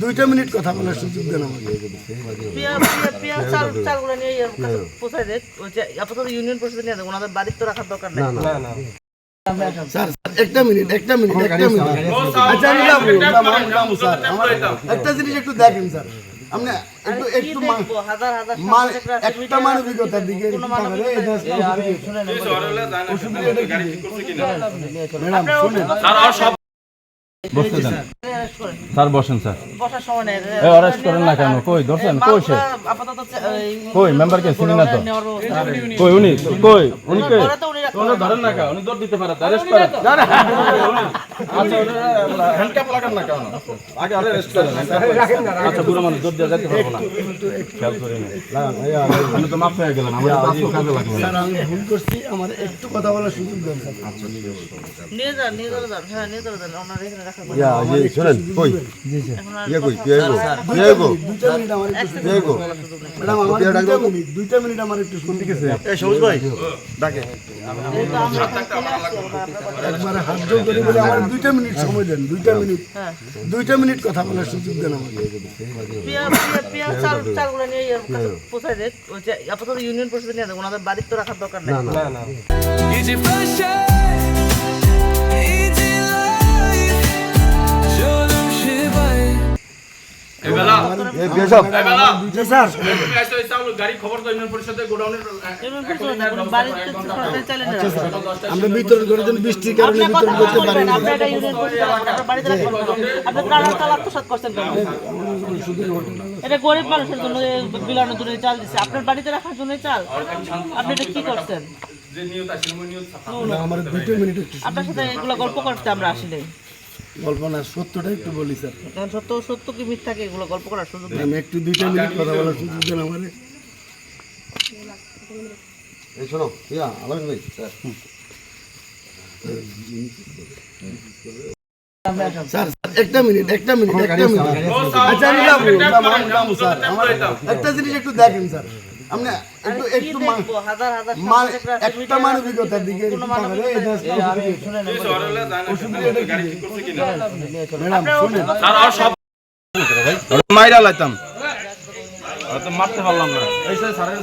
2 minute কথা বলার সুযোগ দেন আমাকে। চালগুলো নিয়ে পোষায় দেখ আপাতত ইউনিয়ন পরিষদে নিয়ে দেখ ওনাদের বাড়িতে তো রাখার দরকার নেই। স্যার একটা মিনিট আচ্ছা আমি যাবো স্যার আমার একটা জিনিস একটু দেখেন স্যার আপনি একটু একটা মানবিকতার দিকে বসতে দেন স্যার, বসেন স্যার। বসার সময় নেই। অরেস্ট করেন না কেন? কই ধরছেন? কই সে? আপাতত কই মেম্বারকে চিনি না তো? কই উনি? কই উনি? কই উনি? ধরেন না কেন? উনি দৌড় দিতে পারে, অ্যারেস্ট করেন। আচ্ছা হ্যান্ডকাপ লাগান না কেন? আগে অ্যারেস্ট করেন। আচ্ছা বুড়ো মানুষ দৌড় দিয়ে যেতে পারবো না, খেয়াল করি না। আমি তো মাফ হয়ে গেলাম, আমার তো কাজে লাগলো। স্যার আমি ভুল করছি, আমার একটু কথা বলার সুযোগ দেন স্যার। নিয়ে যান হ্যাঁ নিয়ে যান ওনার এখানে রাখার কথা। শোনেন কই কই দুইটা মিনিট আমার একটু ম্যাডাম আমার 2 মিনিট আমার একটু শুনতে গেছে। এই সবুজ ভাই ডাকে একবারে হাত জোর করে বলে আমার 2 মিনিট সময় দেন। 2 মিনিট কথা বলার সুযোগ দেন আমাকে। চালগুলো নিয়ে পোষায় দেখ আপাতত ইউনিয়ন পরিষদে নিয়ে দেখ ওনাদের বাড়িতে তো রাখার দরকার নেই। আমরা বিতরণ করে দেন, বৃষ্টির কারণে বিতরণ করতে পারি না। এটা গরিব মানুষের জন্য বিলানোর জন্য চাল দিচ্ছে, আপনার বাড়িতে রাখার জন্য চাল। আপনি এটা কি করছেন? আমার 2 মিনিট একটু আপনার সাথে এগুলো গল্প করতে আমরা আসলে গল্প না, সত্যটা একটু বলি স্যার। এখন সত্য কি মিথ্যাকে এগুলো গল্প করার সুযোগ নেই। আমি একটু 2 মিনিট কথা বলার সুযোগ দেন আমারে। এই শোনো ইয়া আলামিন ভাই স্যার একটা মিনিট আচ্ছা আমি যাবো স্যার আমার একটা জিনিস একটু দেখেন স্যার আপনি একটু একটা মানবিকতার দিকে মাইরা লাইতাম, তো মারতে পারলাম না। এই স্যারের